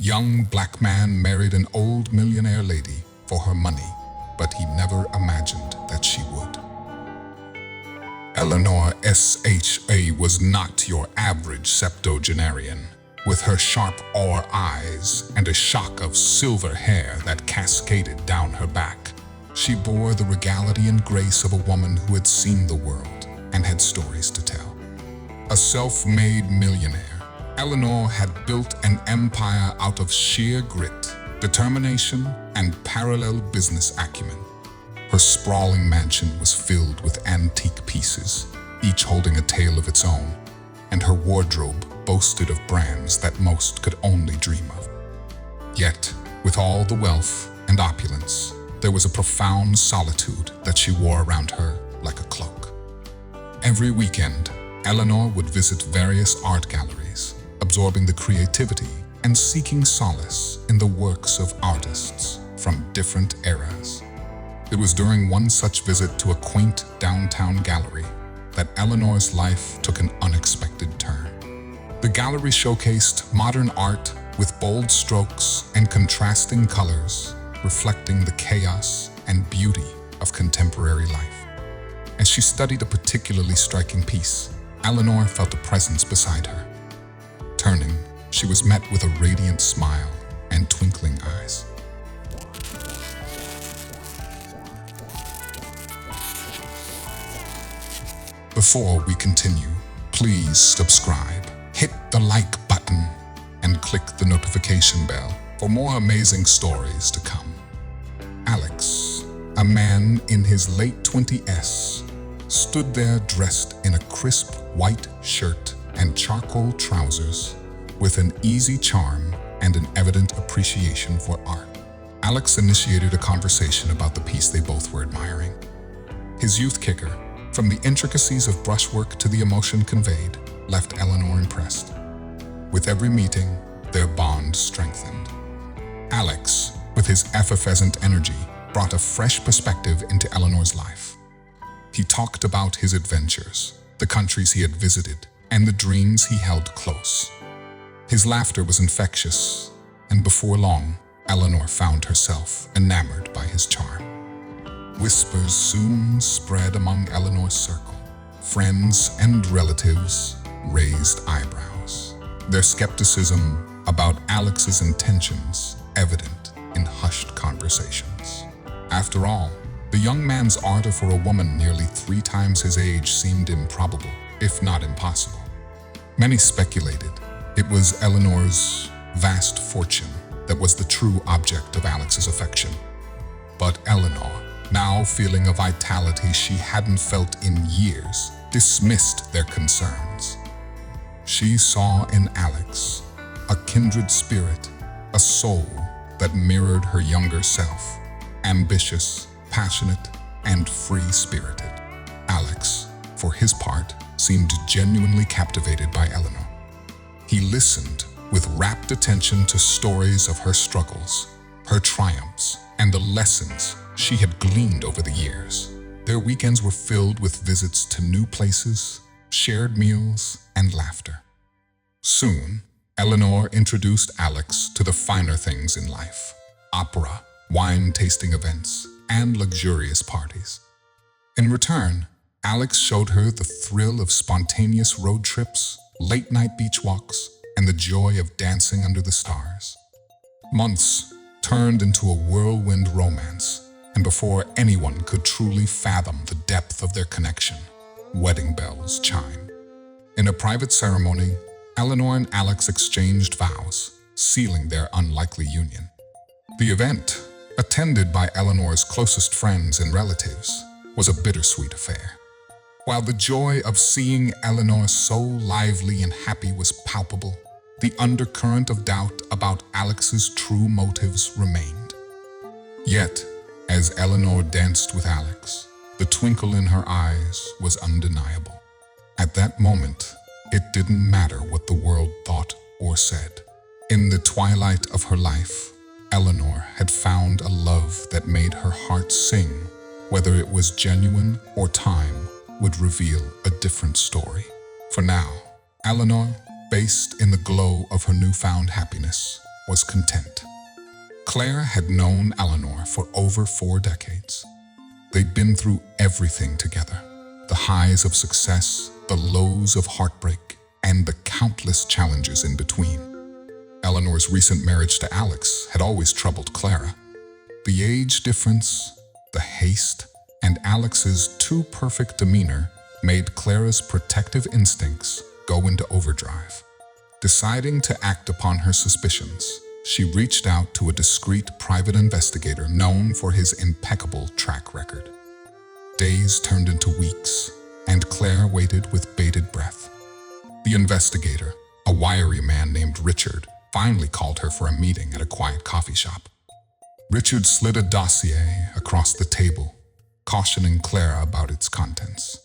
Young black man married an old millionaire lady for her money, but he never imagined that she would. Eleanor S.H.A. was not your average septuagenarian. With her sharp ore eyes and a shock of silver hair that cascaded down her back, she bore the regality and grace of a woman who had seen the world and had stories to tell. A self-made millionaire, Eleanor had built an empire out of sheer grit, determination, and parallel business acumen. Her sprawling mansion was filled with antique pieces, each holding a tale of its own, and her wardrobe boasted of brands that most could only dream of. Yet, with all the wealth and opulence, there was a profound solitude that she wore around her like a cloak. Every weekend, Eleanor would visit various art galleries, absorbing the creativity and seeking solace in the works of artists from different eras. It was during one such visit to a quaint downtown gallery that Eleanor's life took an unexpected turn. The gallery showcased modern art with bold strokes and contrasting colors, reflecting the chaos and beauty of contemporary life. As she studied a particularly striking piece, Eleanor felt a presence beside her. Turning, she was met with a radiant smile and twinkling eyes. Before we continue, please subscribe, hit the like button, and click the notification bell for more amazing stories to come. Alex, a man in his late 20s, stood there dressed in a crisp white shirt and charcoal trousers, with an easy charm and an evident appreciation for art. Alex initiated a conversation about the piece they both were admiring. His youth kicker, from the intricacies of brushwork to the emotion conveyed, left Eleanor impressed. With every meeting, their bond strengthened. Alex, with his effervescent energy, brought a fresh perspective into Eleanor's life. He talked about his adventures, the countries he had visited, and the dreams he held close. His laughter was infectious, and before long, Eleanor found herself enamored by his charm. Whispers soon spread among Eleanor's circle. Friends and relatives raised eyebrows, their skepticism about Alex's intentions evident in hushed conversations. After all, the young man's ardor for a woman nearly 3 times his age seemed improbable, if not impossible. Many speculated it was Eleanor's vast fortune that was the true object of Alex's affection. But Eleanor, now feeling a vitality she hadn't felt in years, dismissed their concerns. She saw in Alex a kindred spirit, a soul that mirrored her younger self, ambitious, passionate, and free-spirited. Alex, for his part, seemed genuinely captivated by Eleanor. He listened with rapt attention to stories of her struggles, her triumphs, and the lessons she had gleaned over the years. Their weekends were filled with visits to new places, shared meals, and laughter. Soon, Eleanor introduced Alex to the finer things in life: opera, wine-tasting events, and luxurious parties. In return, Alex showed her the thrill of spontaneous road trips, late-night beach walks, and the joy of dancing under the stars. Months turned into a whirlwind romance, and before anyone could truly fathom the depth of their connection, wedding bells chimed. In a private ceremony, Eleanor and Alex exchanged vows, sealing their unlikely union. The event, attended by Eleanor's closest friends and relatives, was a bittersweet affair. While the joy of seeing Eleanor so lively and happy was palpable, the undercurrent of doubt about Alex's true motives remained. Yet, as Eleanor danced with Alex, the twinkle in her eyes was undeniable. At that moment, it didn't matter what the world thought or said. In the twilight of her life, Eleanor had found a love that made her heart sing. Whether it was genuine or time would reveal a different story. For now, Eleanor, based in the glow of her newfound happiness, was content. Claire had known Eleanor for over 4 decades. They'd been through everything together. The highs of success, the lows of heartbreak, and the countless challenges in between. Eleanor's recent marriage to Alex had always troubled Clara. The age difference, the haste, and Alex's too perfect demeanor made Clara's protective instincts go into overdrive. Deciding to act upon her suspicions, she reached out to a discreet private investigator known for his impeccable track record. Days turned into weeks, and Claire waited with bated breath. The investigator, a wiry man named Richard, finally called her for a meeting at a quiet coffee shop. Richard slid a dossier across the table, cautioning Clara about its contents.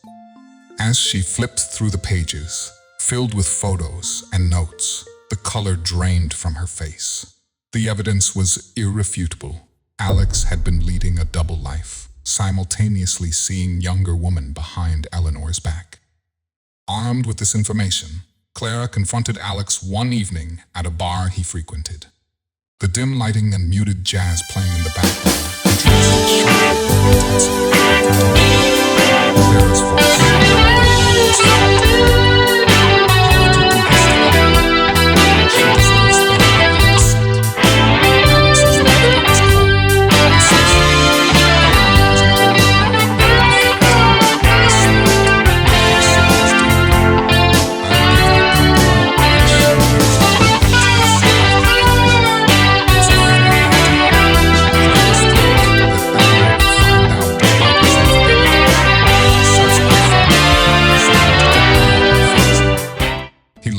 As she flipped through the pages, filled with photos and notes, the color drained from her face. The evidence was irrefutable. Alex had been leading a double life, simultaneously seeing younger women behind Eleanor's back. Armed with this information, Clara confronted Alex one evening at a bar he frequented. The dim lighting and muted jazz playing in the background contrasted sharply with intensity. Clara's voice,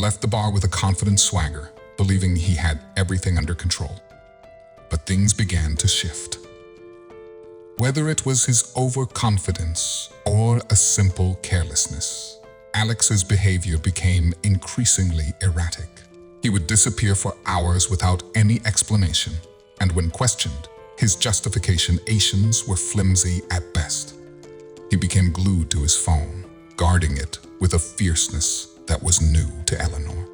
left the bar with a confident swagger, believing he had everything under control. But things began to shift. Whether it was his overconfidence or a simple carelessness, Alex's behavior became increasingly erratic. He would disappear for hours without any explanation, and when questioned, his justifications were flimsy at best. He became glued to his phone, guarding it with a fierceness that was new to Eleanor.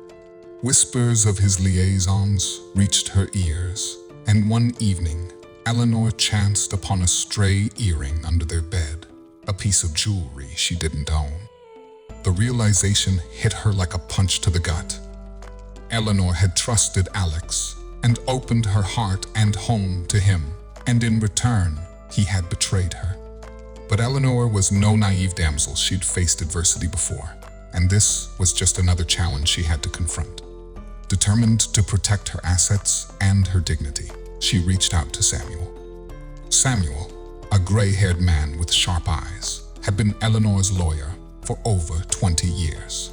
Whispers of his liaisons reached her ears, and one evening, Eleanor chanced upon a stray earring under their bed, a piece of jewelry she didn't own. The realization hit her like a punch to the gut. Eleanor had trusted Alex and opened her heart and home to him, and in return, he had betrayed her. But Eleanor was no naive damsel. She'd faced adversity before, and this was just another challenge she had to confront. Determined to protect her assets and her dignity, she reached out to Samuel. Samuel, a gray-haired man with sharp eyes, had been Eleanor's lawyer for over 20 years.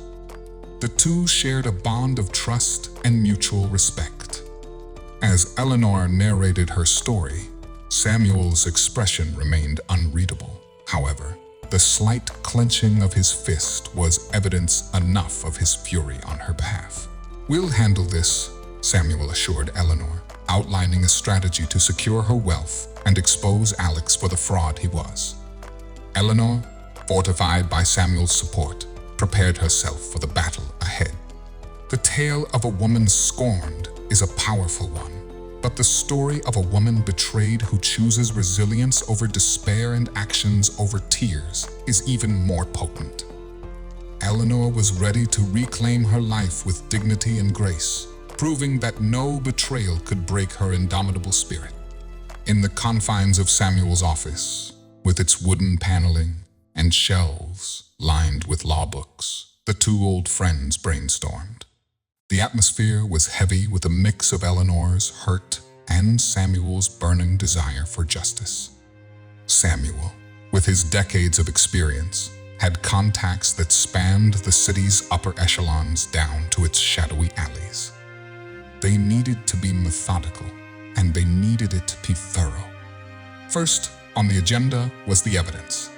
The two shared a bond of trust and mutual respect. As Eleanor narrated her story, Samuel's expression remained unreadable. However, the slight clenching of his fist was evidence enough of his fury on her behalf. "We'll handle this," Samuel assured Eleanor, outlining a strategy to secure her wealth and expose Alex for the fraud he was. Eleanor, fortified by Samuel's support, prepared herself for the battle ahead. The tale of a woman scorned is a powerful one, but the story of a woman betrayed who chooses resilience over despair and actions over tears is even more potent. Eleanor was ready to reclaim her life with dignity and grace, proving that no betrayal could break her indomitable spirit. In the confines of Samuel's office, with its wooden paneling and shelves lined with law books, the two old friends brainstormed. The atmosphere was heavy with a mix of Eleanor's hurt and Samuel's burning desire for justice. Samuel, with his decades of experience, had contacts that spanned the city's upper echelons down to its shadowy alleys. They needed to be methodical, and they needed it to be thorough. First on the agenda was the evidence.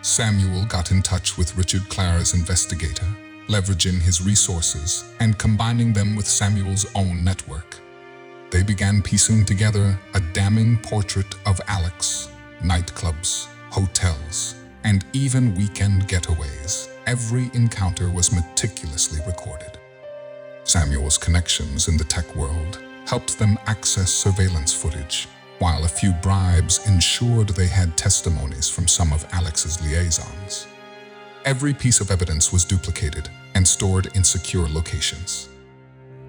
Samuel got in touch with Richard, Clara's investigator, leveraging his resources and combining them with Samuel's own network. They began piecing together a damning portrait of Alex, nightclubs, hotels, and even weekend getaways. Every encounter was meticulously recorded. Samuel's connections in the tech world helped them access surveillance footage, while a few bribes ensured they had testimonies from some of Alex's liaisons. Every piece of evidence was duplicated and stored in secure locations.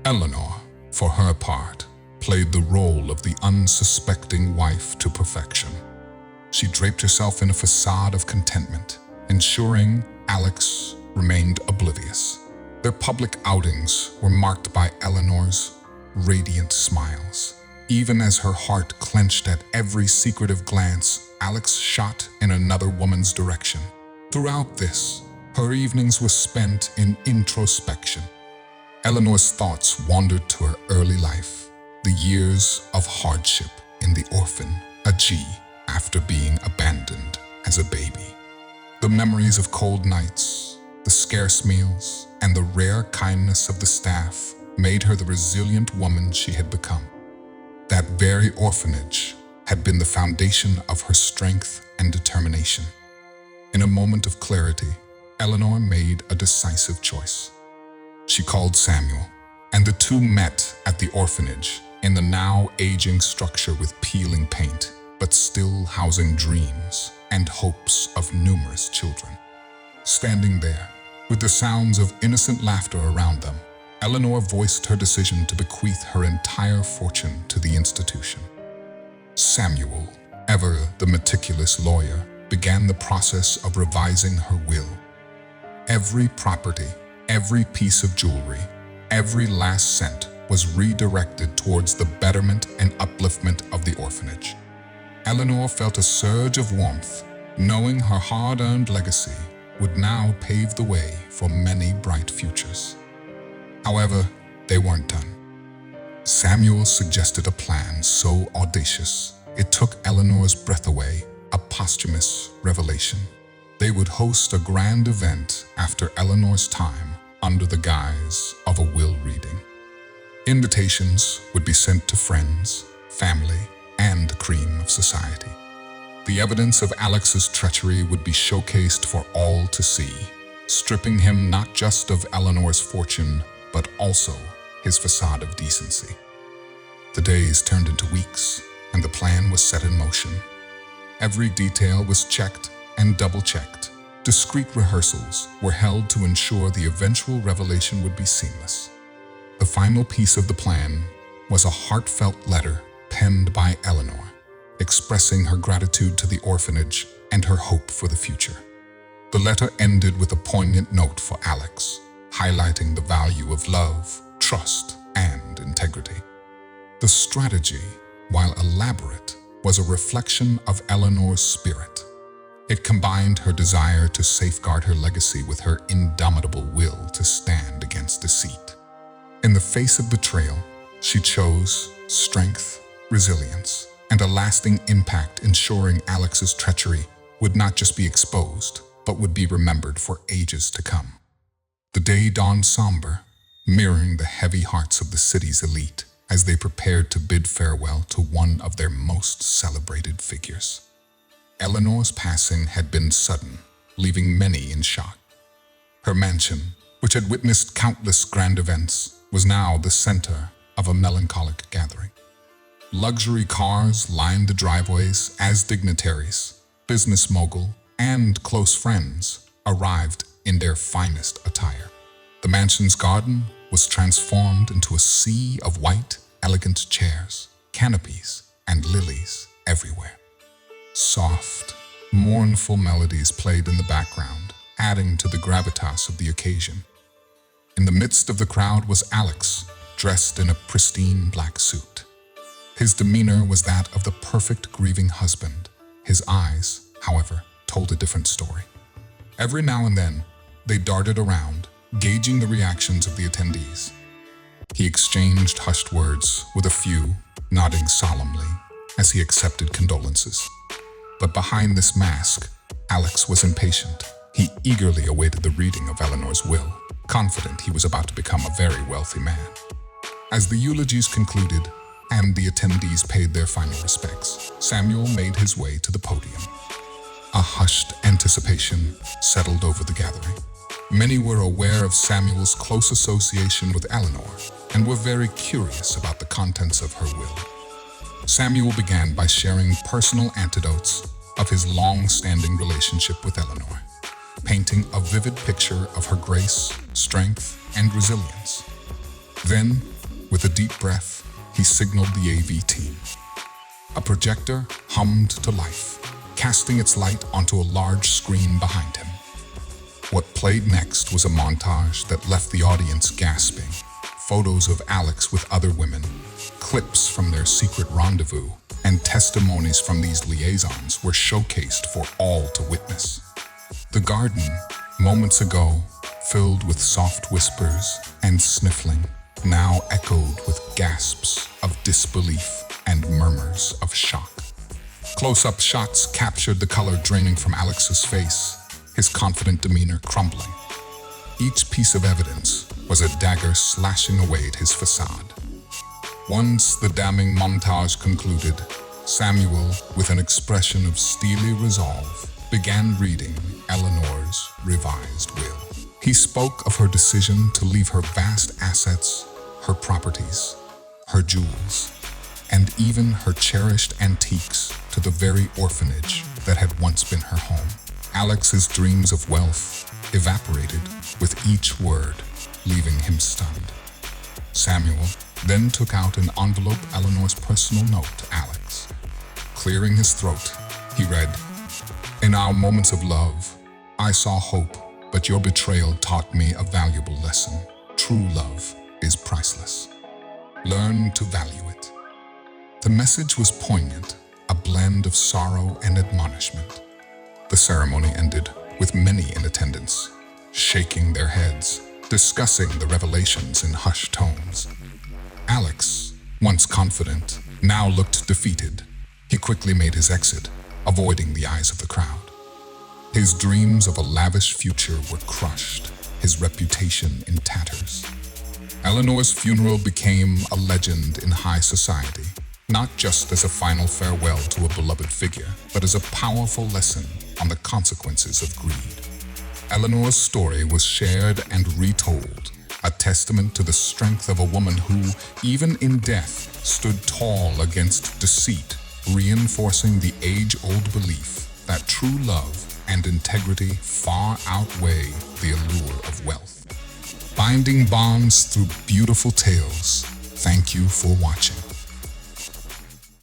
Eleanor, for her part, played the role of the unsuspecting wife to perfection. She draped herself in a facade of contentment, ensuring Alex remained oblivious. Their public outings were marked by Eleanor's radiant smiles. Even as her heart clenched at every secretive glance Alex shot in another woman's direction. Throughout this, her evenings were spent in introspection. Eleanor's thoughts wandered to her early life, the years of hardship in the orphanage after being abandoned as a baby. The memories of cold nights, the scarce meals, and the rare kindness of the staff made her the resilient woman she had become. That very orphanage had been the foundation of her strength and determination. In a moment of clarity, Eleanor made a decisive choice. She called Samuel, and the two met at the orphanage in the now aging structure with peeling paint, but still housing dreams and hopes of numerous children. Standing there, with the sounds of innocent laughter around them, Eleanor voiced her decision to bequeath her entire fortune to the institution. Samuel, ever the meticulous lawyer, began the process of revising her will. Every property, every piece of jewelry, every last cent was redirected towards the betterment and upliftment of the orphanage. Eleanor felt a surge of warmth, knowing her hard-earned legacy would now pave the way for many bright futures. However, they weren't done. Samuel suggested a plan so audacious it took Eleanor's breath away, a posthumous revelation. They would host a grand event after Eleanor's time under the guise of a will reading. Invitations would be sent to friends, family, and the cream of society. The evidence of Alex's treachery would be showcased for all to see, stripping him not just of Eleanor's fortune, but also his facade of decency. The days turned into weeks, and the plan was set in motion. Every detail was checked and double-checked. Discreet rehearsals were held to ensure the eventual revelation would be seamless. The final piece of the plan was a heartfelt letter penned by Eleanor, expressing her gratitude to the orphanage and her hope for the future. The letter ended with a poignant note for Alex, highlighting the value of love, trust, and integrity. The strategy, while elaborate, was a reflection of Eleanor's spirit. It combined her desire to safeguard her legacy with her indomitable will to stand against deceit. In the face of betrayal, she chose strength, resilience, and a lasting impact, ensuring Alex's treachery would not just be exposed, but would be remembered for ages to come. The day dawned somber, mirroring the heavy hearts of the city's elite as they prepared to bid farewell to one of their most celebrated figures. Eleanor's passing had been sudden, leaving many in shock. Her mansion, which had witnessed countless grand events, was now the center of a melancholic gathering. Luxury cars lined the driveways as dignitaries, business mogul, and close friends arrived in their finest attire. The mansion's garden was transformed into a sea of white, elegant chairs, canopies, and lilies everywhere. Soft, mournful melodies played in the background, adding to the gravitas of the occasion. In the midst of the crowd was Alex, dressed in a pristine black suit. His demeanor was that of the perfect grieving husband. His eyes, however, told a different story. Every now and then, they darted around, gauging the reactions of the attendees. He exchanged hushed words with a few, nodding solemnly as he accepted condolences. But behind this mask, Alex was impatient. He eagerly awaited the reading of Eleanor's will, confident he was about to become a very wealthy man. As the eulogies concluded and the attendees paid their final respects, Samuel made his way to the podium. A hushed anticipation settled over the gathering. Many were aware of Samuel's close association with Eleanor, and were very curious about the contents of her will. Samuel began by sharing personal anecdotes of his long-standing relationship with Eleanor, painting a vivid picture of her grace, strength, and resilience. Then, with a deep breath, he signaled the AV team. A projector hummed to life, casting its light onto a large screen behind him. What played next was a montage that left the audience gasping. Photos of Alex with other women, clips from their secret rendezvous, and testimonies from these liaisons were showcased for all to witness. The garden, moments ago, filled with soft whispers and sniffling, now echoed with gasps of disbelief and murmurs of shock. Close-up shots captured the color draining from Alex's face, his confident demeanor crumbling. Each piece of evidence was a dagger slashing away at his facade. Once the damning montage concluded, Samuel, with an expression of steely resolve, began reading Eleanor's revised will. He spoke of her decision to leave her vast assets, her properties, her jewels, and even her cherished antiques to the very orphanage that had once been her home. Alex's dreams of wealth evaporated with each word, leaving him stunned. Samuel then took out an envelope Eleanor's personal note to Alex. Clearing his throat, he read, "In our moments of love, I saw hope, but your betrayal taught me a valuable lesson. True love is priceless. Learn to value it." The message was poignant, a blend of sorrow and admonishment. The ceremony ended with many in attendance, shaking their heads, discussing the revelations in hushed tones. Alex, once confident, now looked defeated. He quickly made his exit, avoiding the eyes of the crowd. His dreams of a lavish future were crushed, his reputation in tatters. Eleanor's funeral became a legend in high society, not just as a final farewell to a beloved figure, but as a powerful lesson on the consequences of greed. Eleanor's story was shared and retold, a testament to the strength of a woman who, even in death, stood tall against deceit, reinforcing the age-old belief that true love and integrity far outweigh the allure of wealth. Binding bonds through beautiful tales. Thank you for watching.